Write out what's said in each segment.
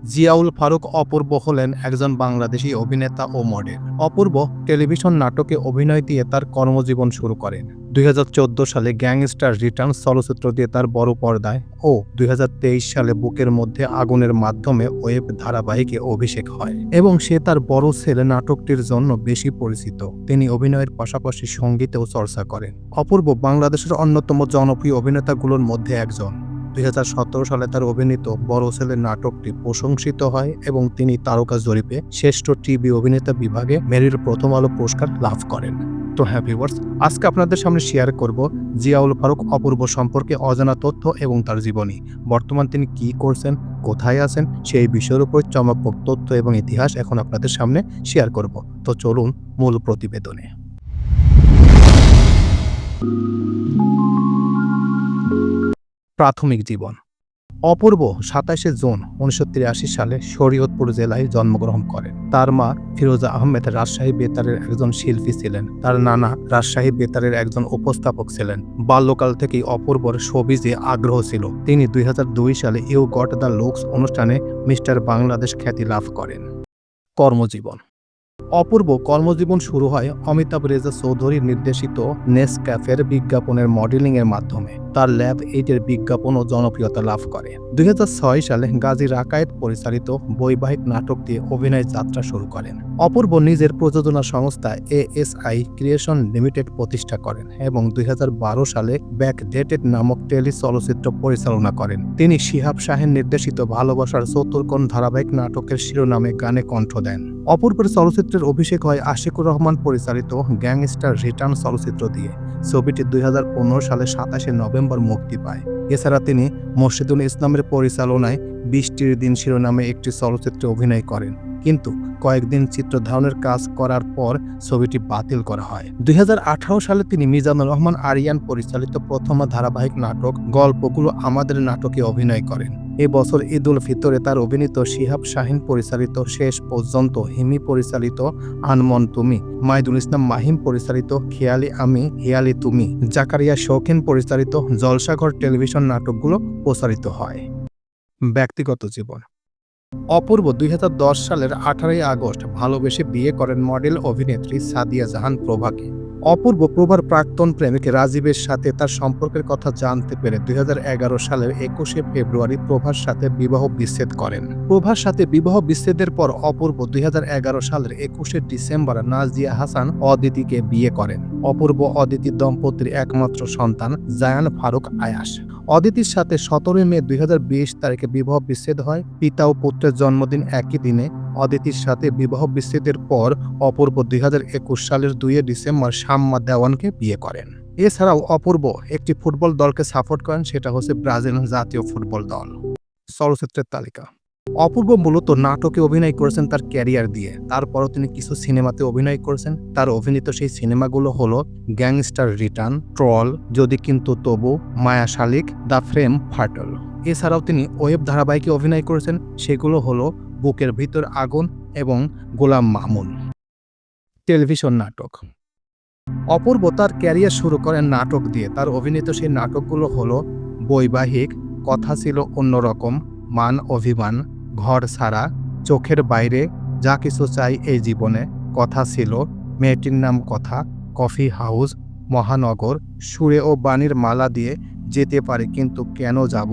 জিয়াউল ফারুক অপূর্ব হলেন একজন বাংলাদেশী অভিনেতা ও মডেল। অপূর্ব টেলিভিশন নাটকে অভিনয় দিয়ে তার কর্মজীবন শুরু করেন। 2014 সালে গ্যাংস্টার রিটার্নস চলচ্চিত্র দিয়ে তার বড় পর্দায় ও 2023 সালে বুকের মধ্যে আগুনের মাধ্যমে ওয়েব ধারাবাহিকে অভিষেক হয় এবং সে তার বড় ছেলে নাটকটির জন্য বেশি পরিচিত। তিনি অভিনয়ের পাশাপাশি সঙ্গীতেও চর্চা করেন। অপূর্ব বাংলাদেশের অন্যতম জনপ্রিয় অভিনেতাগুলোর মধ্যে একজন। 2017 সালে তার অভিনীত বড় ছেলে নাটকটি প্রশংসিত হয় এবং তিনি তারকা জরিপে শ্রেষ্ঠ টিভি অভিনেতা বিভাগে মেরিল প্রথম আলো পুরস্কার লাভ করেন। তো হ্যাঁ ভিউয়ার্স, আজকে আপনাদের সামনে শেয়ার করব জিয়াউল ফারুক অপূর্ব সম্পর্কে অজানা তথ্য এবং তার জীবনী। বর্তমান তিনি কি করছেন, কোথায় আছেন, সেই বিষয়ের উপর চমকপ্রদ তথ্য এবং ইতিহাস এখন আপনাদের সামনে শেয়ার করব। তো চলুন মূল প্রতিবেদনে। প্রাথমিক জীবন। অপূর্ব 27 জুন 1983 সালে শরীয়তপুর জেলায় জন্মগ্রহণ করেন। তার মা ফিরোজা আহমেদ রাজশাহী বেতারের একজন শিল্পী ছিলেন। তার নানা রাজশাহী বেতারের একজন উপস্থাপক ছিলেন। বাল্যকাল থেকেই অপূর্বর শোবিজে আগ্রহ ছিল। তিনি 2002 সালে ইউ গট দ্য লুকস অনুষ্ঠানে মিস্টার বাংলাদেশ খ্যাতি লাভ করেন। কর্মজীবন। অপূর্ব কর্মজীবন শুরু হয় অমিতাভ রেজা চৌধুরীর নির্দেশিত নেসক্যাফের বিজ্ঞাপনের মডেলিংয়ের মাধ্যমে। তার ল্যাব 8-এর বিজ্ঞাপনও জনপ্রিয়তা লাভ করে। 2006 সালে গাজী রাকায়েত পরিচালিত বৈবাহিক নাটক দিয়ে অভিনয় যাত্রা শুরু করেন। অপূর্ব নিজের প্রযোজনা সংস্থা ASI ক্রিয়েশন লিমিটেড প্রতিষ্ঠা করেন এবং 2012 সালে ব্যাকডেটেড নামক টেলি চলচ্চিত্র পরিচালনা করেন। তিনি শিহাব শাহের নির্দেশিত ভালোবাসার চতুর্কোণ ধারাবাহিক নাটকের শিরোনামে গানে কণ্ঠ দেন। অপূর্বের চলচ্চিত্রের অভিষেক হয় আশিকুর রহমান পরিচালিত গ্যাংস্টার রিটার্ন চলচ্চিত্র দিয়ে। ছবিটি 2015 সালে 27 নভেম্বর মুক্তি পায়। এছাড়া তিনি মসজিদুল ইসলামের পরিচালনায় 20টির দিন শিরোনামে একটি চলচ্চিত্রে অভিনয় করেন, কিন্তু কয়েকদিন চিত্র ধারণের কাজ করার পর ছবিটি বাতিল করা হয়। 2018 সালে তিনি মিজানুর রহমান আরিয়ান পরিচালিত প্রথম ধারাবাহিক নাটক গল্পগুলো আমাদের নাটকে অভিনয় করেন। এ বছর ঈদ উল ফিতরে তার অভিনীত শিহাব শাহিন পরিচালিত শেষ পর্যন্ত, হিমি পরিচালিত আনমন তুমি, মাইদুল ইসলাম মাহিম পরিচালিত খেয়ালি আমি হেয়ালি তুমি, জাকারিয়া শৌখিন পরিচালিত জলসাঘর টেলিভিশন নাটকগুলো প্রচারিত হয়। ব্যক্তিগত জীবন। অপূর্ব 2010 সালের 18 আগস্ট ভালোবেসে বিয়ে করেন মডেল অভিনেত্রী সাদিয়া জাহান প্রভাকে। অপূর্ব প্রভার প্রাক্তন প্রেমিক রাজীবের সাথে তার সম্পর্কের কথা জানতে পেরে 2011 সালের 21 ফেব্রুয়ারি প্রভার সাথে বিবাহ বিচ্ছেদ করেন। প্রভার সাথে বিবাহ বিচ্ছেদের পর অপূর্ব 2011 সালের 21 ডিসেম্বর নাজিয়া হাসান অদিতিকে বিয়ে করেন। অপূর্ব অদিতি দম্পতির একমাত্র সন্তান জায়ান ফারুক আয়াস। অদিতির সাথে 17 মে 2020 তারিখে বিবাহ বিচ্ছেদ হয়। পিতা ও পুত্রের জন্মদিন একই দিনে। অদিতির সাথে বিবাহ বিচ্ছেদের পর অপূর্ব 2021 সালের 2 ডিসেম্বর শাম্মা দেওয়ানকে বিয়ে করেন। এছাড়াও অপূর্ব একটি ফুটবল দলকে সাপোর্ট করেন, সেটা হচ্ছে ব্রাজিল জাতীয় ফুটবল দল। চলচ্চিত্রের তালিকা। অপূর্ব মূলত নাটকে অভিনয় করেছেন তার ক্যারিয়ার দিয়ে। তারপরও তিনি কিছু সিনেমাতে অভিনয় করেছেন। তার অভিনীত সেই সিনেমাগুলো হলো গ্যাংস্টার রিটার্ন, ট্রল, যদি কিন্তু তবু, মায়া শালিক, দ্য ফ্রেম, ফাটল। এছাড়াও তিনি ওয়েব ধারাবাহিকে অভিনয় করেছেন, সেগুলো হলো বুকের ভিতর আগুন এবং গোলাম মামুন। টেলিভিশন নাটক। অপূর্ব তার ক্যারিয়ার শুরু করেন নাটক দিয়ে। তার অভিনীত সেই নাটকগুলো হলো বৈবাহিক, কথা ছিল অন্যরকম, মান অভিমান, ঘর ছাড়া, চোখের বাইরে, যা কিছু চাই এই জীবনে, কথা ছিল, মেয়েটির নাম কথা, কফি হাউস, মহানগর, সুরে ও বাণীর মালা দিয়ে, যেতে পারে কিন্তু কেন যাব,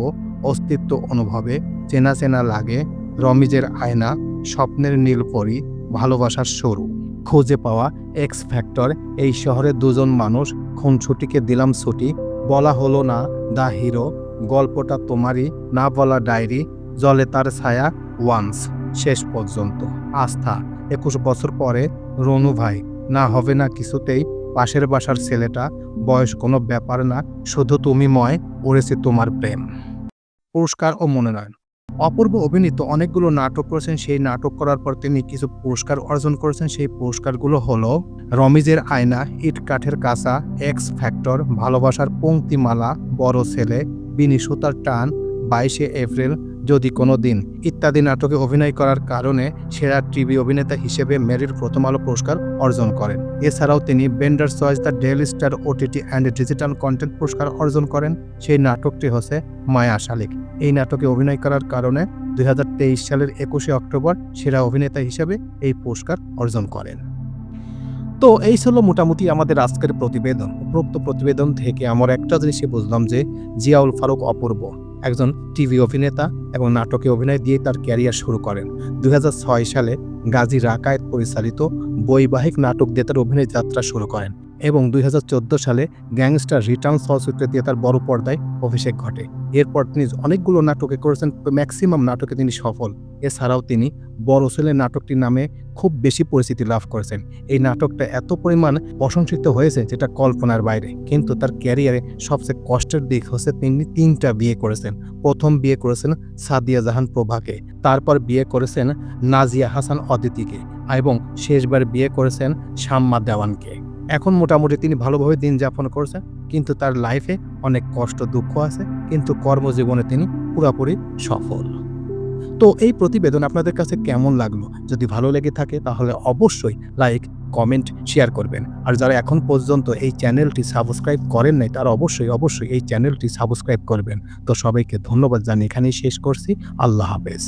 অস্তিত্ব অনুভবে, চেনা চেনা লাগে, রমিজের আয়না, স্বপ্নের নীলপরি, ভালোবাসার শুরু, খুঁজে পাওয়া, এক্স ফ্যাক্টর, এই শহরে দুজন মানুষ, খুনছুটিকে দিলাম ছুটি, বলা হলো না, দ্য হিরো, গল্পটা তোমারই, না বলা ডায়েরি, জলে তার ছায়া, ওয়ান্স, শেষ পর্যন্ত, আস্থা, 21 বছর পরে, রনু ভাই, না হবে না কিছুতেই, পাশের বাসার ছেলেটা, বয়স কোনো ব্যাপার না, শুধু তুমি ময়, উড়েছে তোমার প্রেম। পুরস্কার ও মনোনয়ন। অপূর্ব অভিনীত অনেকগুলো নাটক করেছেন। সেই নাটক করার পর তিনি কিছু পুরস্কার অর্জন করেছেন। সেই পুরস্কারগুলো হলো রমিজের আয়না, ইট কাঠের কাঁচা, এক্স ফ্যাক্টর, ভালোবাসার পংক্তিমালা, বড় ছেলে, বিনি সুতার টান, 22 এপ্রিল, যদি কোনো দিন ইত্যাদি নাটকে অভিনয় করার কারণে সেরা টিভি অভিনেতা হিসেবে মেরিল প্রথম আলো পুরস্কার অর্জন করেন। এছাড়াও তিনি bender choice the daily star OTT and digital content পুরস্কার অর্জন করেন। সেই নাটকটি হচ্ছে মায়া শালিক। এই নাটকে অভিনয় করার কারণে 2023 সালের 21শে অক্টোবর সেরা অভিনেতা হিসেবে এই পুরস্কার অর্জন করেন। তো এই ছিল মোটামুটি আমাদের আজকের প্রতিবেদন। উপরোক্ত প্রতিবেদন থেকে আমরা একটা জিনিসই বুঝলাম যে জিয়াউল ফারুক অপূর্ব একজন টিভি অভিনেতা এবং নাটকে অভিনয় দিয়ে তার ক্যারিয়ার শুরু করেন। 2006 সালে গাজী রাকায়েত পরিচালিত বৈবাহিক নাটক দিয়ে তার অভিনয় যাত্রা শুরু করেন এবং 2014 সালে গ্যাংস্টার রিটার্ন চলচ্চিত্র দিয়ে তার বড় পর্দায় অভিষেক ঘটে। এরপর তিনি অনেকগুলো নাটকে করেছেন, ম্যাক্সিমাম নাটকে তিনি সফল। এছাড়াও তিনি বড় ছেলে নাটকটির নামে খুব বেশি পরিচিতি লাভ করেছেন। এই নাটকটা এত পরিমাণ প্রশংসিত হয়েছে যেটা কল্পনার বাইরে। কিন্তু তার ক্যারিয়ারে সবচেয়ে কষ্টের দিক হচ্ছে তিনি 3টা বিয়ে করেছেন। প্রথম বিয়ে করেছেন সাদিয়া জাহান প্রভাকে, তারপর বিয়ে করেছেন নাজিয়া হাসান অদিতিকে এবং শেষবার বিয়ে করেছেন শাম্মা দেওয়ানকে। এখন মোটামুটি তিনি ভালোভাবে দিন যাপন করছেন, কিন্তু তার লাইফে অনেক কষ্ট দুঃখ আছে, কিন্তু কর্মজীবনে তিনি পুরোপুরি সফল। তো এই প্রতিবেদন আপনাদের কাছে কেমন লাগলো? যদি ভালো লেগে থাকে তাহলে অবশ্যই লাইক, কমেন্ট, শেয়ার করবেন। আর যারা এখন পর্যন্ত এই চ্যানেলটি সাবস্ক্রাইব করেন নাই তারা অবশ্যই এই চ্যানেলটি সাবস্ক্রাইব করবেন। তো সবাইকে ধন্যবাদ জানিয়ে এখানেই শেষ করছি। আল্লাহ হাফেজ।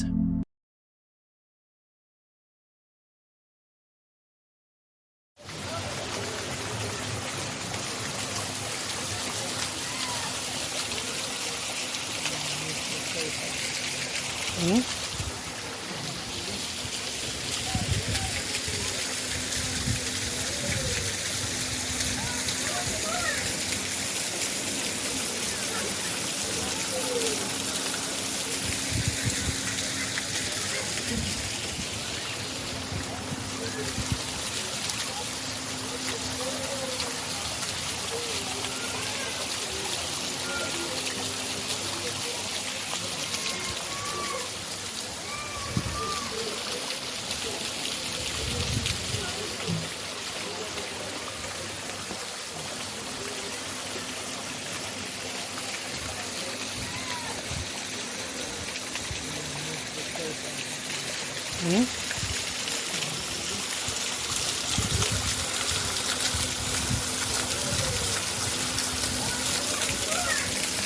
হুম